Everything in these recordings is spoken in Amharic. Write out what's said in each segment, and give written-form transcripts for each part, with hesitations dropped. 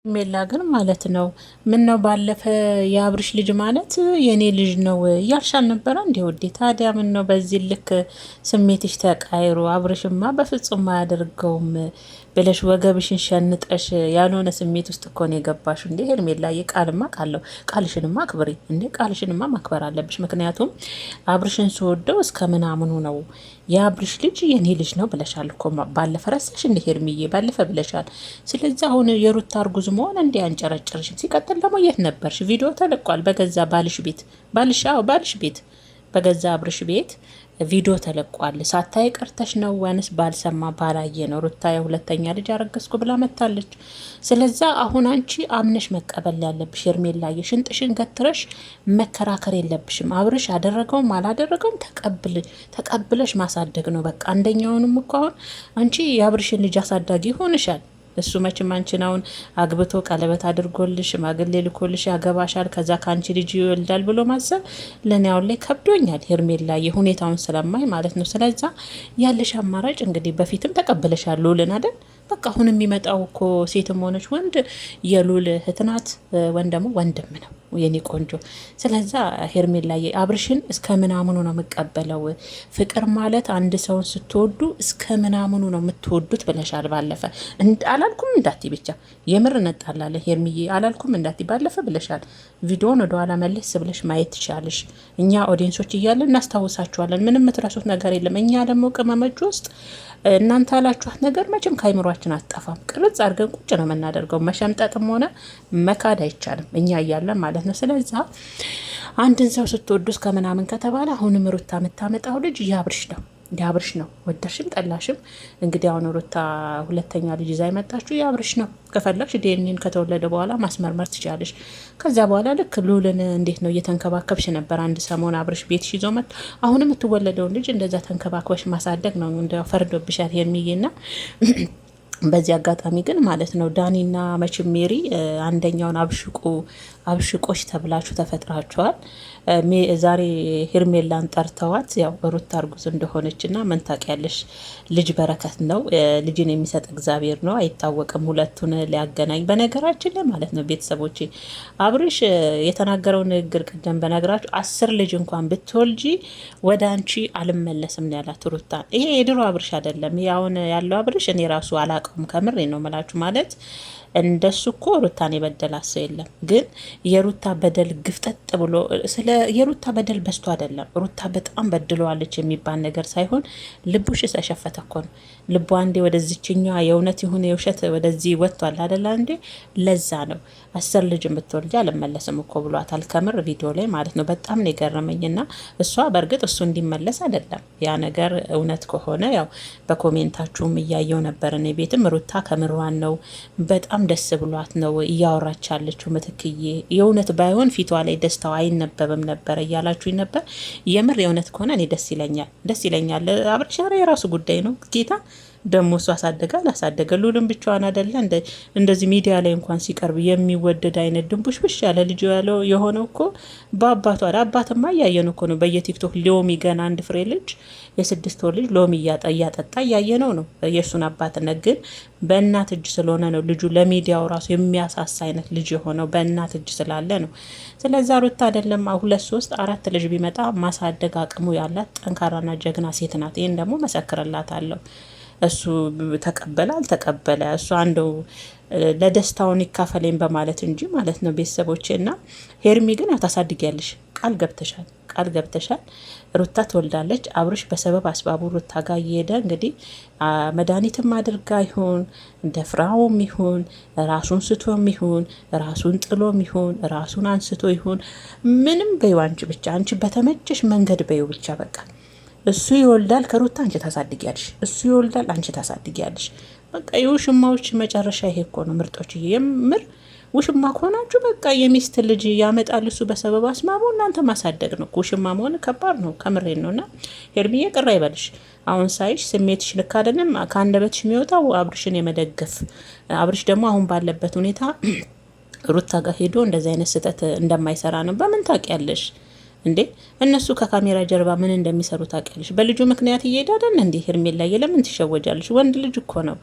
ሜላ ግን ማለት ነው። ምን ነው ባለፈ የአብርሽ ልጅ ማለት የኔ ልጅ ነው እያልሽ አልነበረ እንዴ ውዴ? ታዲያ ምን ነው በዚህ ልክ ስሜትሽ ተቃይሮ አብርሽማ በፍጹም አያደርገውም ብለሽ ወገብሽን ሸንጠሽ ያልሆነ ስሜት ውስጥ እኮ ነው የገባሽ እንዴ? ሄርሜላ የቃልማ ቃለው ቃልሽንማ አክብሪ እንዴ! ቃልሽንማ ማክበር አለብሽ። ምክንያቱም አብርሽን ስወደው እስከ ምናምኑ ነው የአብርሽ ልጅ የኔ ልጅ ነው ብለሻል እኮ ባለፈ። ረሳሽ እንደ ሄርሚዬ ባለፈ ብለሻል። ስለዚህ አሁን የሩታ እርጉዝ መሆን እንዲ አንጨረጨርሽም። ሲቀጥል ደግሞ የት ነበርሽ? ቪዲዮ ተለቋል በገዛ ባልሽ ቤት፣ ባልሽ ቤት፣ በገዛ አብርሽ ቤት ቪዲዮ ተለቋል። ሳታይ ቀርተሽ ነው ወይንስ ባልሰማ ባላየ ነው? ሩታ የሁለተኛ ልጅ አረገዝኩ ብላ መታለች። ስለዛ አሁን አንቺ አምነሽ መቀበል ያለብሽ ሄርሜላዬ፣ ሽንጥሽን ገትረሽ መከራከር የለብሽም። አብርሽ አደረገውም አላደረገውም ተቀብለሽ ማሳደግ ነው በቃ። አንደኛውንም እኮ አሁን አንቺ የአብርሽን ልጅ አሳዳጊ ሆንሻል። እሱ መቼም አንቺን አሁን አግብቶ ቀለበት አድርጎልሽ ሽማግሌ ልኮልሽ ያገባሻል፣ ከዛ ከአንቺ ልጅ ይወልዳል ብሎ ማሰብ ለእኔ አሁን ላይ ከብዶኛል ሄርሜላ፣ የሁኔታውን ስለማይ ማለት ነው። ስለዛ ያለሽ አማራጭ እንግዲህ በፊትም ተቀብለሻል ሉልን አይደል? በቃ አሁን የሚመጣው እኮ ሴትም ሆነች ወንድ የሉል እህት ናት፣ ወንድ ደግሞ ወንድም ነው የኔ ቆንጆ። ስለዛ ሄርሜላ አብርሽን እስከ ምናምኑ ነው የምቀበለው። ፍቅር ማለት አንድ ሰውን ስትወዱ እስከ ምናምኑ ነው የምትወዱት ብለሻል ባለፈ። አላልኩም እንዳቲ ብቻ የምር እንጣላለን ሄርሚዬ፣ አላልኩም እንዳቲ ባለፈ ብለሻል። ቪዲዮን ወደኋላ መለስ ብለሽ ማየት ትችላለሽ። እኛ ኦዲየንሶች እያለን እናስታውሳችኋለን። ምንም የምትረሱት ነገር የለም። እኛ ደግሞ ቅመመች ውስጥ እናንተ ያላችኋት ነገር መቼም ከአይምሯችን አትጠፋም። ቅርጽ አድርገን ቁጭ ነው የምናደርገው። መሸምጠጥም ሆነ መካድ አይቻልም እኛ እያለን ማለት ነው። ስለዛ አንድን ሰው ስትወዱ እስከ ምናምን ከተባለ አሁንም ሩታ የምታመጣው ልጅ የአብርሽ ነው። ወደርሽም ጠላሽም እንግዲህ አሁን ሩታ ሁለተኛ ልጅ ይዛ የመጣችሁ የአብርሽ ነው። ከፈለግሽ ዴኒን ከተወለደ በኋላ ማስመርመር ትችላለሽ። ከዚያ በኋላ ልክ ሉልን እንዴት ነው እየተንከባከብሽ ነበር አንድ ሰሞን አብርሽ ቤትሽ ይዞ መጥ አሁንም የምትወለደውን ልጅ እንደዛ ተንከባክበሽ ማሳደግ ነው። እንደ ፈርዶብሻል የሚይና በዚህ አጋጣሚ ግን ማለት ነው ዳኒና መቼም ሜሪ አንደኛውን አብሽቆች ተብላችሁ ተፈጥራችኋል። ዛሬ ሄርሜላን ጠርተዋት ያው ሩታ እርጉዝ እንደሆነችና ምን ታውቂያለሽ፣ ልጅ በረከት ነው፣ ልጅን የሚሰጥ እግዚአብሔር ነው፣ አይታወቅም። ሁለቱን ሊያገናኝ በነገራችን ላይ ማለት ነው ቤተሰቦቼ አብርሽ የተናገረው ንግግር ቅደም በነገራችሁ 10 ልጅ እንኳን ብትወልጂ ወደ አንቺ አልመለስም ነው ያላት ሩታ። ይሄ የድሮ አብርሽ አይደለም። ይሄ አሁን ያለው አብርሽ እኔ ራሱ አላውቀውም። ከምሬ ነው የምላችሁ ማለት እንደሱ እኮ ሩታን የበደላት ሰው የለም። ግን የሩታ በደል ግፍጠጥ ብሎ ስለ የሩታ በደል በስቶ አይደለም። ሩታ በጣም በድለዋለች የሚባል ነገር ሳይሆን ልቡሽ ተሸፈተ እኮ ነው። ልቧ አንዴ ወደዚችኛዋ የእውነት ይሁን የውሸት ወደዚህ ወጥቷል አይደል? አንዴ ለዛ ነው 10 ልጅ የምትወልጂ አልመለስም እኮ ብሏታል። ከምር ቪዲዮ ላይ ማለት ነው። በጣም ነው የገረመኝና እሷ በእርግጥ እሱ እንዲመለስ አይደለም ያ ነገር እውነት ከሆነ ያው በኮሜንታችሁም እያየው ነበር። እኔ ቤትም ሩታ ከምሯን ነው በጣም ደስ ብሏት ነው እያወራች ያለችው። ምትክዬ የእውነት ባይሆን ፊቷ ላይ ደስታው አይነበብም ነበር እያላችሁ ነበር። የምር የእውነት ከሆነ እኔ ደስ ይለኛል። አብርሽ የራሱ ጉዳይ ነው ጌታ ደግሞ እሱ አሳደገ አላሳደገ ሉልን ብቻዋን አይደለ እንደዚህ ሚዲያ ላይ እንኳን ሲቀርብ የሚወደድ አይነት ድንቡሽ ብሽ ያለ ልጅ ያለው የሆነው እኮ በአባቷ አባትማ እያየን እኮ ነው በየቲክቶክ ሎሚ ገና አንድ ፍሬ ልጅ የ6 ወር ልጅ ሎሚ እያጠጣ እያየነው ነው የእሱን አባትነት። ግን በእናት እጅ ስለሆነ ነው ልጁ ለሚዲያው ራሱ የሚያሳሳ አይነት ልጅ የሆነው በእናት እጅ ስላለ ነው። ስለዛ ሩታ አይደለም 2 3 4 ልጅ ቢመጣ ማሳደግ አቅሙ ያላት ጠንካራና ጀግና ሴት ናት። ይህን ደግሞ መሰክርላታለሁ። እሱ ተቀበለ አልተቀበለ እሱ አንደው ለደስታውን ይካፈለኝ በማለት እንጂ ማለት ነው ቤተሰቦቼ። እና ሄርሚ ግን ያው ታሳድጊያለሽ፣ ቃል ገብተሻል። ሩታ ትወልዳለች። አብርሽ በሰበብ አስባቡ ሩታ ጋር እየሄደ እንግዲህ መድኃኒትም አድርጋ ይሁን እንደ ፍራውም ይሁን ራሱን ስቶም ይሁን ራሱን ጥሎም ይሁን ራሱን አንስቶ ይሁን ምንም በይው አንቺ ብቻ አንቺ በተመቸሽ መንገድ በይው ብቻ በቃ እሱ ይወልዳል ከሩታ አንቺ ታሳድጊያለሽ፣ እሱ ይወልዳል አንቺ ታሳድጊያለሽ። በቃ የውሽማዎች መጨረሻ ይሄ እኮ ነው ምርጦች። የምር ውሽማ ከሆናችሁ በቃ የሚስት ልጅ ያመጣል እሱ በሰበብ አስማሙ፣ እናንተ ማሳደግ ነው። ውሽማ መሆን ከባድ ነው፣ ከምሬን ነውና ሄርሚዬ ቅር አይበልሽ። አሁን ሳይሽ ስሜትሽ ልክ አይደለም። ከአንደበትሽ የሚወጣው አብርሽን የመደገፍ አብርሽ ደግሞ አሁን ባለበት ሁኔታ ሩታ ጋር ሄዶ እንደዚህ አይነት ስህተት እንደማይሰራ ነው። በምን ታውቂያለሽ? እንዴ እነሱ ከካሜራ ጀርባ ምን እንደሚሰሩ ታውቂያለሽ? በልጁ ምክንያት እየሄደ አይደል እንዴ? ሄርሜላዬ ለምን ትሸወጃለሽ? ወንድ ልጅ እኮ ነው።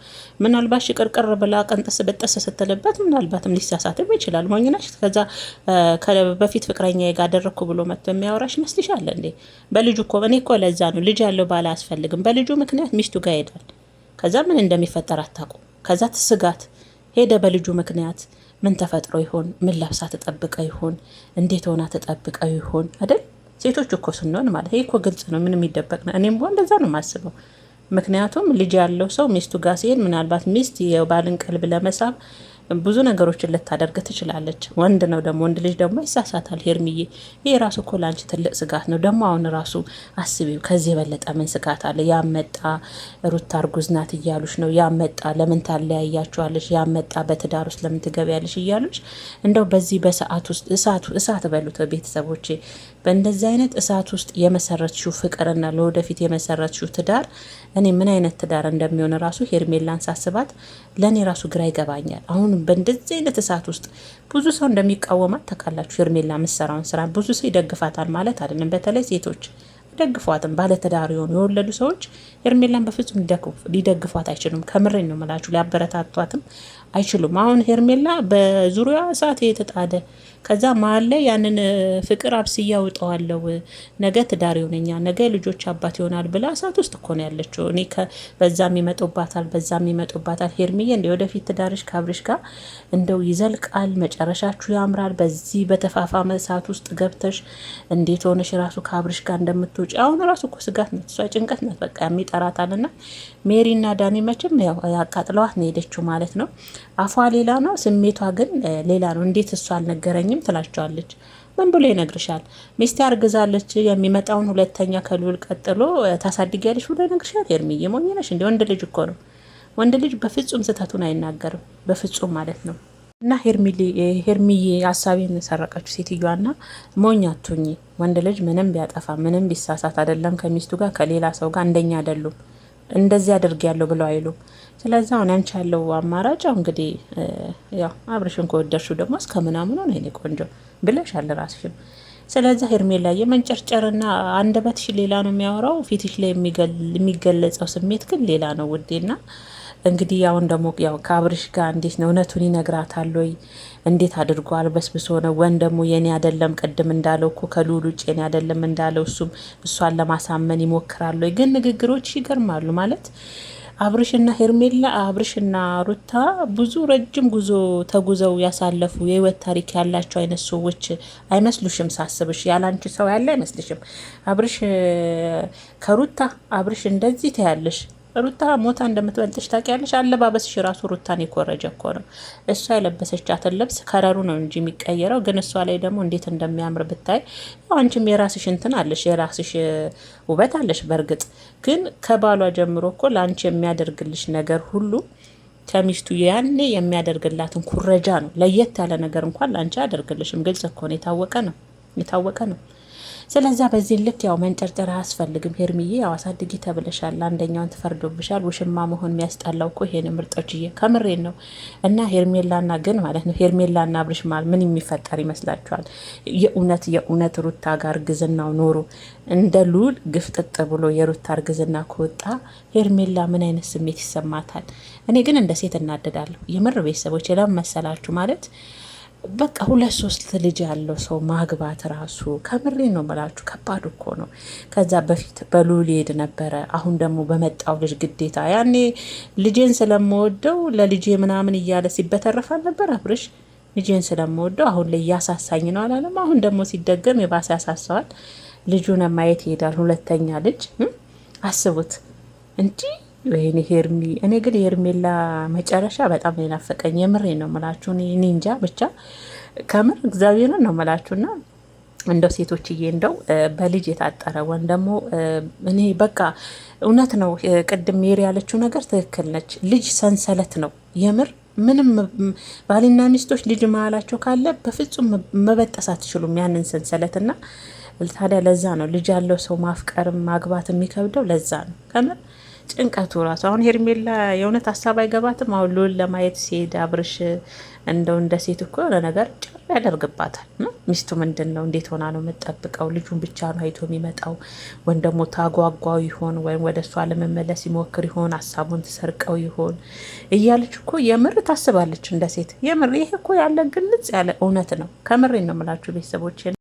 ምናልባት ሽቅርቅር ብላ ቀንጥስ በጠስ ስትልበት ምናልባትም ሊሳሳትም ይችላል። ሞኝናሽ ከዛ በፊት ፍቅረኛ ጋር አደረግኩ ብሎ መጥቶ የሚያወራሽ ይመስልሻል እንዴ? በልጁ እኮ እኔ እኮ ለዛ ነው ልጅ ያለው ባል አያስፈልግም። በልጁ ምክንያት ሚስቱ ጋር ይሄዳል። ከዛ ምን እንደሚፈጠር አታውቁም። ከዛ ትስጋት ሄደ በልጁ ምክንያት ምን ተፈጥሮ ይሆን? ምን ለብሳ ተጠብቀ ይሆን? እንዴት ሆና ተጠብቀ ይሆን? አይደል? ሴቶች እኮ ስንሆን ማለት ይሄ እኮ ግልጽ ነው፣ ምንም የሚደበቅ ነው። እኔም ቢሆን እንደዛ ነው የማስበው። ምክንያቱም ልጅ ያለው ሰው ሚስቱ ጋር ሲሄድ ምናልባት ሚስት የባልን ቀልብ ለመሳብ ብዙ ነገሮችን ልታደርግ ትችላለች። ወንድ ነው ደግሞ ወንድ ልጅ ደግሞ ይሳሳታል። ሄርሚዬ ይሄ ራሱ እኮ ለአንቺ ትልቅ ስጋት ነው። ደግሞ አሁን ራሱ አስቢው፣ ከዚህ የበለጠ ምን ስጋት አለ? ያመጣ ሩታ እርጉዝ ናት እያሉሽ ነው። ያመጣ ለምን ታለያያችኋለሽ? ያመጣ በትዳር ውስጥ ለምን ትገቢያለሽ እያሉሽ እንደው በዚህ በሰዓት ውስጥ እሳት በሉት ቤተሰቦቼ። በእንደዚህ አይነት እሳት ውስጥ የመሰረትሽው ፍቅርና ለወደፊት የመሰረትሽው ትዳር እኔ ምን አይነት ትዳር እንደሚሆን ራሱ ሄርሜላን ሳስባት ለእኔ ራሱ ግራ ይገባኛል። አሁን በእንደዚህ አይነት እሳት ውስጥ ብዙ ሰው እንደሚቃወማት ታውቃላችሁ። ሄርሜላ የምትሰራውን ስራ ብዙ ሰው ይደግፋታል ማለት አይደለም። በተለይ ሴቶች ደግፏትም ባለትዳር የሆኑ የወለዱ ሰዎች ሄርሜላን በፍጹም ሊደግፏት አይችሉም። ከምሬን ነው የምላችሁ፣ ሊያበረታቷትም አይችሉም። አሁን ሄርሜላ በዙሪያ እሳት የተጣደ ከዛ መሀል ላይ ያንን ፍቅር አብስያ ውጠዋለው ነገ ትዳር ይሆነኛ ነገ ልጆች አባት ይሆናል ብላ እሳት ውስጥ እኮ ነው ያለችው። እኔ በዛም ይመጡባታል በዛም ይመጡባታል። ሄርሚዬ እንደ ወደፊት ትዳርሽ ከአብርሽ ጋር እንደው ይዘልቃል፣ መጨረሻችሁ ያምራል። በዚህ በተፋፋመ እሳት ውስጥ ገብተሽ እንዴት ሆነሽ ራሱ ከአብርሽ ጋር እንደምትውጭ አሁን ራሱ እኮ ስጋት ናት፣ እሷ ጭንቀት ናት። በቃ የሚጠራታልና ሜሪና ዳኒ መቼም ያው አቃጥለዋት ነው ሄደችው ማለት ነው። አፏ ሌላ ነው፣ ስሜቷ ግን ሌላ ነው። እንዴት እሷ አልነገረኝም ትላቸዋለች። ምን ብሎ ይነግርሻል? ሚስቴ አርግዛለች፣ የሚመጣውን ሁለተኛ ከልውል ቀጥሎ ታሳድጊያለሽ ብሎ ይነግርሻል። ሄርሚዬ ሞኝ ነሽ እንዴ? ወንድ ልጅ እኮ ነው። ወንድ ልጅ በፍጹም ስህተቱን አይናገርም፣ በፍጹም ማለት ነው። እና ሄርሚዬ ሀሳቤን ሰረቀችው ሴትዮዋና ሞኝ አትሁኚ። ወንድ ልጅ ምንም ቢያጠፋ ምንም ቢሳሳት አይደለም ከሚስቱ ጋር ከሌላ ሰው ጋር እንደኛ አይደሉም። እንደዚህ አድርግ ያለው ብለው አይሉም። ስለዚህ አሁን አንቺ ያለው አማራጭ እንግዲህ ያው አብርሽን ከወደድሽው ደግሞ እስከ ምናምን ነው የኔ ቆንጆ ብለሻል ራስሽም። ስለዚህ ሄርሜላ የመንጨርጨርና አንደበትሽ ሌላ ነው የሚያወራው፣ ፊትሽ ላይ የሚገለጸው ስሜት ግን ሌላ ነው ውዴና እንግዲህ አሁን ደግሞ ያው ከአብርሽ ጋር እንዴት ነው እውነቱን ይነግራታል ወይ? እንዴት አድርጎ አልበስብሶ ነው? ወን ደግሞ የኔ አይደለም ቅድም እንዳለው እኮ ከልዑል ውጭ የኔ አይደለም እንዳለው እሱም እሷን ለማሳመን ይሞክራል ወይ? ግን ንግግሮች ይገርማሉ ማለት አብርሽና ሄርሜላ አብርሽና ሩታ ብዙ ረጅም ጉዞ ተጉዘው ያሳለፉ የህይወት ታሪክ ያላቸው አይነት ሰዎች አይመስሉሽም? ሳስብሽ ያላንቺ ሰው ያለ አይመስልሽም? አብርሽ ከሩታ አብርሽ እንደዚህ ታያለሽ። ሩታ ሞታ እንደምትበልጥሽ ታውቂያለሽ። አለባበስሽ ራሱ ሩታን የኮረጀ እኮ ነው። እሷ የለበሰቻትን ልብስ ከረሩ ነው እንጂ የሚቀየረው፣ ግን እሷ ላይ ደግሞ እንዴት እንደሚያምር ብታይ። አንቺም የራስሽ እንትን አለሽ፣ የራስሽ ውበት አለሽ። በእርግጥ ግን ከባሏ ጀምሮ እኮ ለአንቺ የሚያደርግልሽ ነገር ሁሉ ከሚስቱ ያኔ የሚያደርግላትን ኩረጃ ነው። ለየት ያለ ነገር እንኳን ለአንቺ አያደርግልሽም። ግልጽ እኮ ነው፣ የታወቀ ነው። ስለዛ በዚህ ልክ ያው መንጨርጨር አያስፈልግም። ሄርሚዬ ያው አሳድጊ ተብለሻል። አንደኛውን ትፈርዶብሻል። ውሽማ መሆን የሚያስጠላው እኮ ይሄን ምርጦችዬ፣ ከምሬን ነው። እና ሄርሜላና ግን ማለት ነው ሄርሜላና አብርሽ ማለት ምን የሚፈጠር ይመስላችኋል? የእውነት ሩታ ጋር እርግዝናው ኖሮ እንደ ልዑል ግፍጥጥ ብሎ የሩታ እርግዝና ከወጣ ሄርሜላ ምን አይነት ስሜት ይሰማታል? እኔ ግን እንደ ሴት እናደዳለሁ። የምር ቤተሰቦች ለምን መሰላችሁ ማለት በቃ 2-3 ልጅ ያለው ሰው ማግባት ራሱ ከምሬ ነው መላችሁ ከባድ እኮ ነው። ከዛ በፊት በልዑል ሄድ ነበረ። አሁን ደግሞ በመጣው ልጅ ግዴታ ያኔ ልጄን ስለምወደው ለልጄ ምናምን እያለ ሲበተረፋል ነበር አብርሽ። ልጄን ስለምወደው አሁን ላይ እያሳሳኝ ነው አላለም። አሁን ደግሞ ሲደገም የባሰ ያሳሰዋል። ልጁን ማየት ይሄዳል። ሁለተኛ ልጅ አስቡት እንጂ ወይኔ ሄርሚ። እኔ ግን የሄርሜላ መጨረሻ በጣም ናፈቀኝ። የምሬ ነው መላችሁ። እኔ እንጃ ብቻ ከምር እግዚአብሔርን ነው መላችሁና እንደው ሴቶችዬ እንደው በልጅ የታጠረ ወን ደግሞ እኔ በቃ እውነት ነው። ቅድም ሜሪ ያለችው ነገር ትክክል ነች። ልጅ ሰንሰለት ነው የምር። ምንም ባልና ሚስቶች ልጅ መሀላቸው ካለ በፍጹም መበጠስ አትችሉም ያንን ሰንሰለትና ታዲያ ለዛ ነው ልጅ ያለው ሰው ማፍቀርም ማግባት የሚከብደው። ለዛ ነው ከምር ጭንቀቱ ራሱ። አሁን ሄርሜላ የእውነት ሀሳብ አይገባትም። አሁን ልዑል ለማየት ሲሄድ አብርሽ እንደው እንደ ሴት እኮ የሆነ ነገር ጭር ያደርግባታል። ሚስቱ ምንድን ነው እንዴት ሆና ነው የምጠብቀው? ልጁን ብቻ ነው አይቶ የሚመጣው? ወይም ደግሞ ታጓጓው ይሆን? ወይም ወደ እሷ ለመመለስ ይሞክር ይሆን? ሀሳቡን ትሰርቀው ይሆን እያለች እኮ የምር ታስባለች እንደ ሴት። የምር ይሄ እኮ ያለ ግልጽ ያለ እውነት ነው። ከምሬን ነው የምላችሁ ቤተሰቦች።